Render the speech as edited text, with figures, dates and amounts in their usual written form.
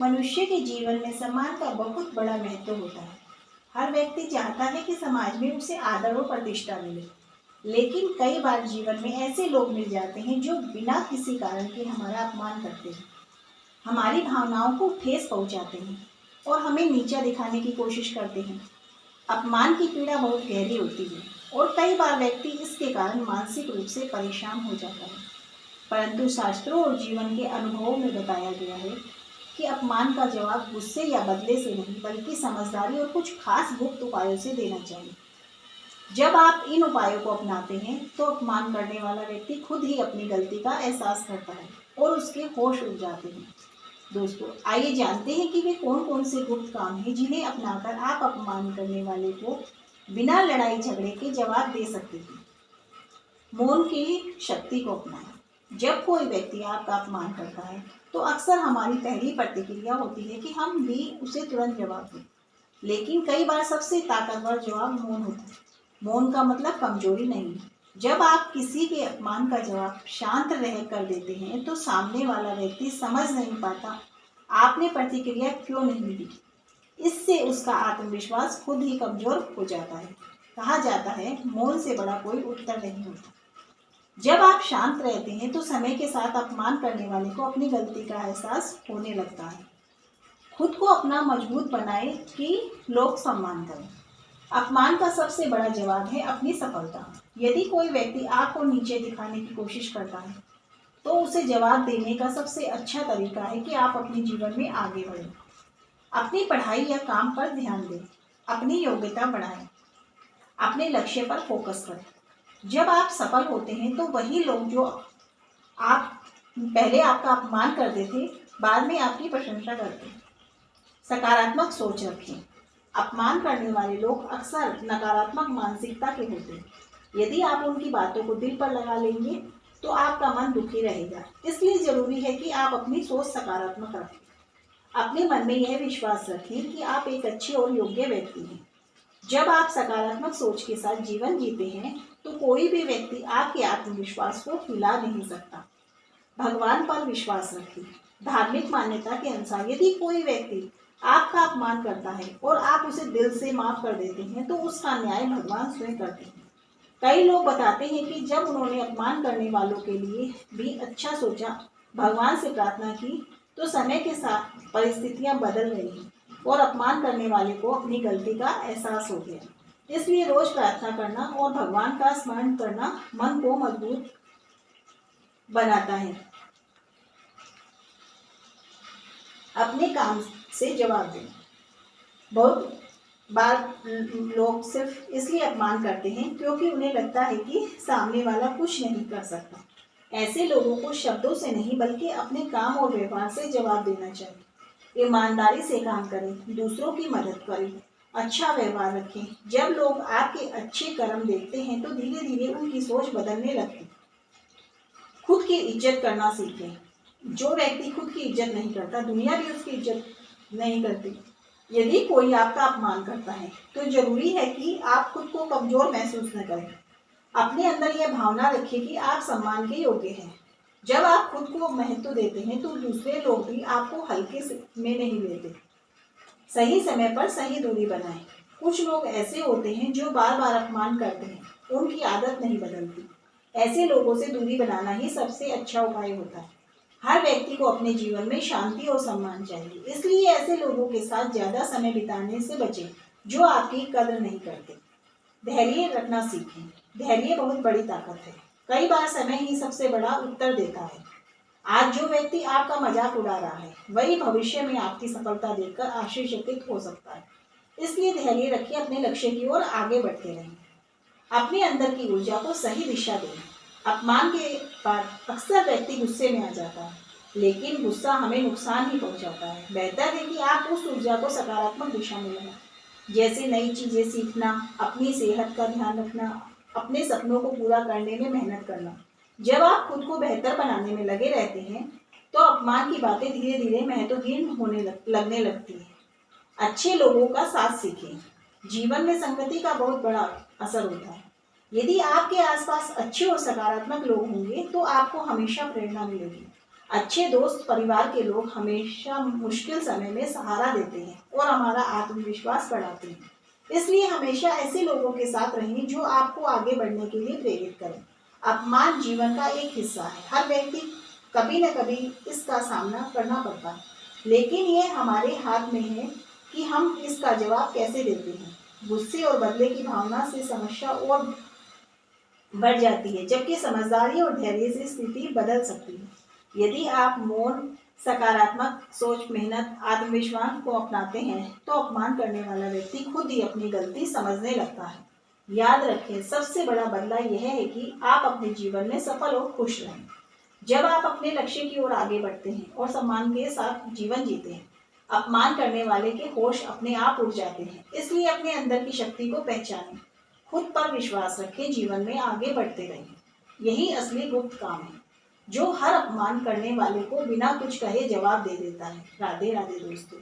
मनुष्य के जीवन में सम्मान का बहुत बड़ा महत्व होता है। हर व्यक्ति चाहता है कि समाज में उसे आदर और प्रतिष्ठा मिले, लेकिन कई बार जीवन में ऐसे लोग मिल जाते हैं जो बिना किसी कारण के हमारा अपमान करते हैं, हमारी भावनाओं को ठेस पहुंचाते हैं और हमें नीचा दिखाने की कोशिश करते हैं। अपमान की पीड़ा बहुत गहरी होती है और कई बार व्यक्ति इसके कारण मानसिक रूप से परेशान हो जाता है। परंतु शास्त्रों और जीवन के अनुभवों में बताया गया है कि अपमान का जवाब गुस्से या बदले से नहीं, बल्कि समझदारी और कुछ खास गुप्त उपायों से देना चाहिए। जब आप इन उपायों को अपनाते हैं तो अपमान करने वाला व्यक्ति खुद ही अपनी गलती का एहसास करता है और उसके होश उड़ जाते हैं। दोस्तों, आइए जानते हैं कि वे कौन कौन से गुप्त काम हैं जिन्हें अपनाकर आप अपमान करने वाले को बिना लड़ाई झगड़े के जवाब दे सकते हैं। मौन की शक्ति को अपनाएं। जब कोई व्यक्ति आपका अपमान करता है तो अक्सर हमारी पहली प्रतिक्रिया होती है कि हम भी उसे तुरंत जवाब दें, लेकिन कई बार सबसे ताकतवर जवाब मौन होता है। मौन का मतलब कमजोरी नहीं। जब आप किसी के अपमान का जवाब शांत रह कर देते हैं तो सामने वाला व्यक्ति समझ नहीं पाता आपने प्रतिक्रिया क्यों नहीं दी। इससे उसका आत्मविश्वास खुद ही कमजोर हो जाता है। कहा जाता है, मौन से बड़ा कोई उत्तर नहीं होता। जब आप शांत रहते हैं तो समय के साथ अपमान करने वाले को अपनी गलती का एहसास होने लगता है। खुद को अपना मजबूत बनाएं कि लोग सम्मान करें। अपमान का सबसे बड़ा जवाब है अपनी सफलता। यदि कोई व्यक्ति आपको नीचे दिखाने की कोशिश करता है तो उसे जवाब देने का सबसे अच्छा तरीका है कि आप अपने जीवन में आगे बढ़ें, अपनी पढ़ाई या काम पर ध्यान दें, अपनी योग्यता बढ़ाएं, अपने लक्ष्य पर फोकस करें। जब आप सफल होते हैं तो वही लोग जो आप पहले आपका अपमान करते थे बाद में आपकी प्रशंसा करते हैं। सकारात्मक सोच रखें। अपमान करने वाले लोग अक्सर नकारात्मक मानसिकता के होते हैं। यदि आप उनकी बातों को दिल पर लगा लेंगे तो आपका मन दुखी रहेगा। इसलिए जरूरी है कि आप अपनी सोच सकारात्मक रखें। अपने मन में यह विश्वास रखें कि आप एक अच्छे और योग्य व्यक्ति हैं। जब आप सकारात्मक सोच के साथ जीवन जीते हैं तो कोई भी व्यक्ति आपके आत्मविश्वास को हिला नहीं सकता। भगवान पर विश्वास रखें। धार्मिक मान्यता के अनुसार यदि कोई व्यक्ति आपका अपमान करता है और आप उसे दिल से माफ कर देते हैं तो उसका न्याय भगवान स्वयं करते हैं। कई लोग बताते हैं कि जब उन्होंने अपमान करने वालों के लिए भी अच्छा सोचा, भगवान से प्रार्थना की, तो समय के साथ परिस्थितियां बदल गई और अपमान करने वाले को अपनी गलती का एहसास हो गया। इसलिए रोज प्रार्थना करना और भगवान का स्मरण करना मन को मजबूत बनाता है। अपने काम से जवाब दें। बहुत बार लोग सिर्फ इसलिए अपमान करते हैं क्योंकि उन्हें लगता है कि सामने वाला कुछ नहीं कर सकता। ऐसे लोगों को शब्दों से नहीं बल्कि अपने काम और व्यवहार से जवाब देना चाहिए। ईमानदारी से काम करें, दूसरों की मदद करें, अच्छा व्यवहार रखें। जब लोग आपके अच्छे कर्म देखते हैं तो धीरे धीरे उनकी सोच बदलने लगती है। खुद की इज्जत करना सीखें। जो व्यक्ति खुद की इज्जत नहीं करता, दुनिया भी उसकी इज्जत नहीं करती। यदि कोई आपका अपमान करता है तो जरूरी है कि आप खुद को कमजोर महसूस न करें। अपने अंदर यह भावना रखें कि आप सम्मान के योग्य हैं। जब आप खुद को महत्व देते हैं तो दूसरे लोग भी आपको हल्के में नहीं लेते। सही समय पर सही दूरी बनाएं। कुछ लोग ऐसे होते हैं जो बार बार अपमान करते हैं, उनकी आदत नहीं बदलती। ऐसे लोगों से दूरी बनाना ही सबसे अच्छा उपाय होता है। हर व्यक्ति को अपने जीवन में शांति और सम्मान चाहिए, इसलिए ऐसे लोगों के साथ ज्यादा समय बिताने से बचें जो आपकी कदर नहीं करते। धैर्य रखना सीखें। धैर्य बहुत बड़ी ताकत है। कई बार समय ही सबसे बड़ा उत्तर देता है। आज जो व्यक्ति आपका मजाक उड़ा रहा है वही भविष्य में आपकी सफलता देखकर आश्चर्यचकित हो सकता है। इसलिए धैर्य रखिए, अपने लक्ष्य की ओर आगे बढ़ते रहें। अपने अंदर की ऊर्जा को सही दिशा दें। अपमान के बाद अक्सर व्यक्ति गुस्से में आ जाता है, लेकिन गुस्सा हमें नुकसान ही पहुंचाता है। बेहतर है कि आप उस ऊर्जा को सकारात्मक दिशा में लगाएं, जैसे नई चीजें सीखना, अपनी सेहत का ध्यान रखना, अपने सपनों को पूरा करने में मेहनत करना। जब आप खुद को बेहतर बनाने में लगे रहते हैं तो अपमान की बातें धीरे धीरे महत्वहीन लगने लगती है। अच्छे लोगों का साथ सीखें। जीवन में संगति का बहुत बड़ा असर होता है। यदि आपके आसपास अच्छे और सकारात्मक लोग होंगे तो आपको हमेशा प्रेरणा मिलेगी। अच्छे दोस्त परिवार के लोग हमेशा मुश्किल समय में सहारा देते हैं और हमारा आत्मविश्वास बढ़ाते हैं। इसलिए हमेशा ऐसे लोगों के साथ रहें जो आपको आगे बढ़ने के लिए प्रेरित करें। अपमान जीवन का एक हिस्सा है, हर व्यक्ति कभी न कभी इसका सामना करना पड़ता है, लेकिन ये हमारे हाथ में है कि हम इसका जवाब कैसे देते हैं। गुस्से और बदले की भावना से समस्या और बढ़ जाती है, जबकि समझदारी और धैर्य से स्थिति बदल सकती है। यदि आप मौन, सकारात्मक सोच, मेहनत, आत्मविश्वास को अपनाते हैं तो अपमान करने वाला व्यक्ति खुद ही अपनी गलती समझने लगता है। याद रखें, सबसे बड़ा बदला यह है कि आप अपने जीवन में सफल और खुश रहें। जब आप अपने लक्ष्य की ओर आगे बढ़ते हैं और सम्मान के साथ जीवन जीते हैं, अपमान करने वाले के होश अपने आप उड़ जाते हैं। इसलिए अपने अंदर की शक्ति को पहचानें, खुद पर विश्वास रखें, जीवन में आगे बढ़ते रहें। यही असली गुप्त काम है जो हर अपमान करने वाले को बिना कुछ कहे जवाब दे देता है। राधे राधे दोस्तों।